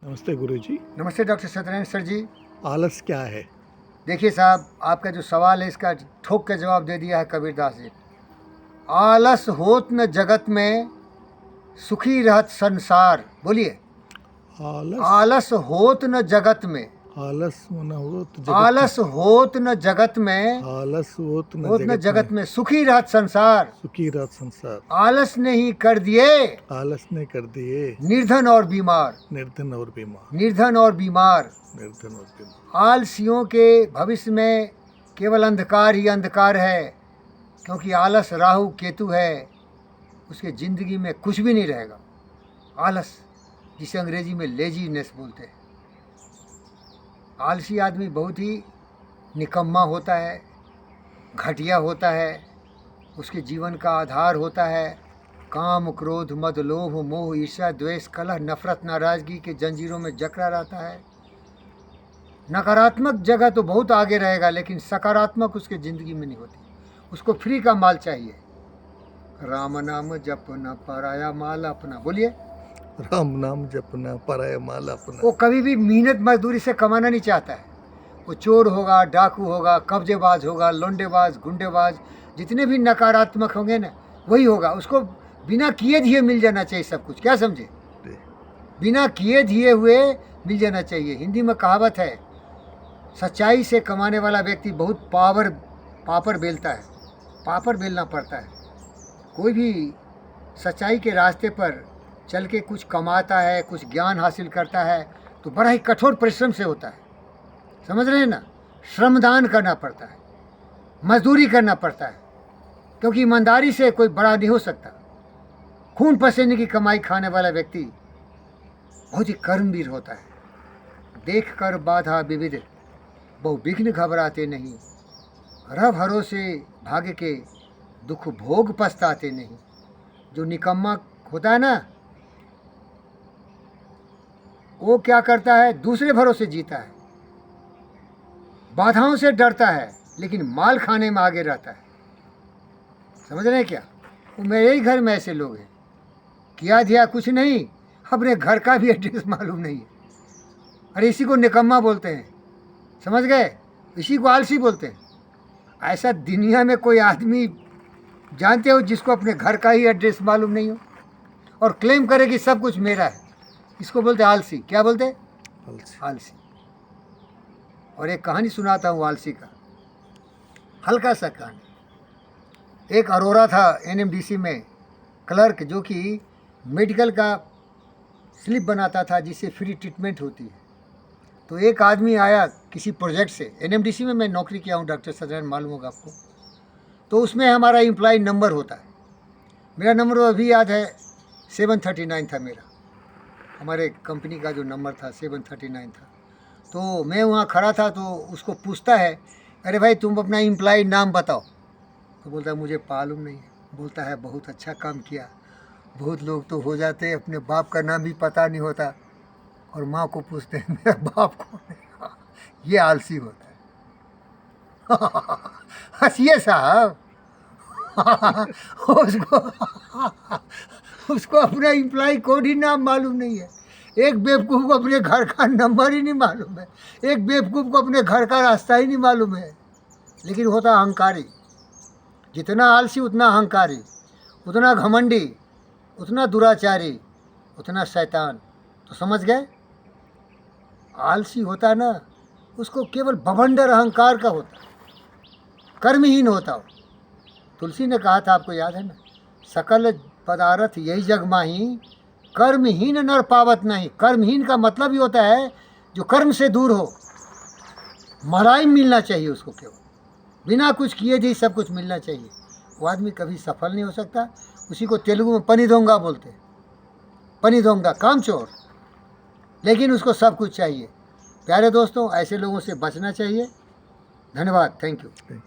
नमस्ते गुरुजी। नमस्ते doctor Satyanarayan sir जी। आलस क्या है? देखिए साहब, आपका जो सवाल है इसका ठोक के जवाब दे दिया है कबीरदास जी। आलस होत न जगत में, सुखी रहत संसार। बोलिए, आलस आलस होत न जगत में, आलस न हो तो जगत आलस होत न जगत में, आलस होत न होत न जगत जगत में में, सुखी रहत संसार। सुखी रात संसार। आलस ने ही कर दिए आलस ने कर दिए निर्धन और बीमार, निर्धन और बीमार। निर्धन और बीमार। निर्धन और बीमार। आलसियों के भविष्य में केवल अंधकार ही अंधकार है, क्योंकि आलस राहु केतु है। उसके ज़िंदगी में कुछ भी नहीं रहेगा। आलस, जिसे अंग्रेजी में लेजीनेस बोलते हैं। आलसी आदमी बहुत ही निकम्मा होता है, घटिया होता है। उसके जीवन का आधार होता है काम, क्रोध, मद, लोभ, मोह, ईर्ष्या, द्वेष, कलह, नफरत, नाराज़गी के जंजीरों में जकड़ा रहता है। नकारात्मक जगह तो बहुत आगे रहेगा, लेकिन सकारात्मक उसके ज़िंदगी में नहीं होती। उसको फ्री का माल चाहिए। राम नाम जपना पराया माल अपना। बोलिए, राम नाम जपना पराया माल अपना। वो कभी भी मेहनत मजदूरी से कमाना नहीं चाहता है। वो चोर होगा, डाकू होगा, कब्जेबाज होगा, लौंडेबाज, गुंडेबाज, जितने भी नकारात्मक होंगे ना, वही होगा। उसको बिना किए दिए मिल जाना चाहिए सब कुछ। क्या समझे? बिना किए दिए हुए मिल जाना चाहिए। हिंदी में कहावत है, सच्चाई से कमाने वाला व्यक्ति बहुत पापड़ बेलता है। पापड़ बेलना पड़ता है। कोई भी सच्चाई के रास्ते पर चल के कुछ कमाता है, कुछ ज्ञान हासिल करता है, तो बड़ा ही कठोर परिश्रम से होता है। समझ रहे हैं ना? श्रमदान करना पड़ता है, मजदूरी करना पड़ता है, क्योंकि ईमानदारी से कोई बड़ा नहीं हो सकता। खून पसीने की कमाई खाने वाला व्यक्ति बहुत ही कर्मवीर होता है। देख कर बाधा विविध, बहु विघ्न घबराते नहीं। रह भरोसे भाग्य के, दुख भोग पछताते नहीं। जो निकम्मा होता है ना, वो क्या करता है? दूसरे भरोसे जीता है, बाधाओं से डरता है, लेकिन माल खाने में आगे रहता है। समझ रहे हैं क्या? वो मेरे ही घर में ऐसे लोग हैं, किया दिया कुछ नहीं, अपने घर का भी एड्रेस मालूम नहीं है। अरे इसी को निकम्मा बोलते हैं। समझ गए? इसी को आलसी बोलते हैं। ऐसा दुनिया में कोई आदमी जानते हो जिसको अपने घर का ही एड्रेस मालूम नहीं हो और क्लेम करे कि सब कुछ मेरा है? इसको बोलते हैं आलसी। क्या बोलते हैं? आलसी। और एक कहानी सुनाता हूँ आलसी का, हल्का सा कहानी। एक अरोरा था एनएमडीसी में क्लर्क, जो कि मेडिकल का स्लिप बनाता था जिससे फ्री ट्रीटमेंट होती है। तो एक आदमी आया किसी प्रोजेक्ट से। एनएमडीसी में मैं नौकरी किया हूँ डॉक्टर सत्यनारायण, मालूम होगा आपको। तो उसमें हमारा एम्प्लॉय नंबर होता है। मेरा नंबर अभी याद है, 739 था मेरा। हमारे कंपनी का जो नंबर था 739 था। तो मैं वहाँ खड़ा था, तो उसको पूछता है, अरे भाई तुम अपना एम्प्लॉय नाम बताओ। तो बोलता है मुझे मालूम नहीं है। बोलता है बहुत अच्छा काम किया। बहुत लोग तो हो जाते हैं अपने बाप का नाम भी पता नहीं होता, और माँ को पूछते हैं मेरा बाप कौन है। ये आलसी होता है। हंसिए साहब। उसको अपना एम्प्लॉय कोड ही नाम मालूम नहीं है। एक बेवकूफ़ को अपने घर का नंबर ही नहीं मालूम है। एक बेवकूफ़ को अपने घर का रास्ता ही नहीं मालूम है। लेकिन होता अहंकारी। जितना आलसी उतना अहंकारी, उतना घमंडी, उतना दुराचारी, उतना शैतान। तो समझ गए? आलसी होता है ना, उसको केवल बवंडर अहंकार का होता है, कर्महीन होता हो। तुलसी ने कहा था, आपको याद है ना, सकल पदार्थ यही जग माही, कर्महीन नर पावत नहीं। कर्महीन का मतलब ही होता है जो कर्म से दूर हो। मलाई मिलना चाहिए उसको, केवल बिना कुछ किए भी सब कुछ मिलना चाहिए। वो आदमी कभी सफल नहीं हो सकता। उसी को तेलुगु में पनिदोंगा बोलते हैं। पनिदोंगा, कामचोर, लेकिन उसको सब कुछ चाहिए। प्यारे दोस्तों, ऐसे लोगों से बचना चाहिए। धन्यवाद। Thank you.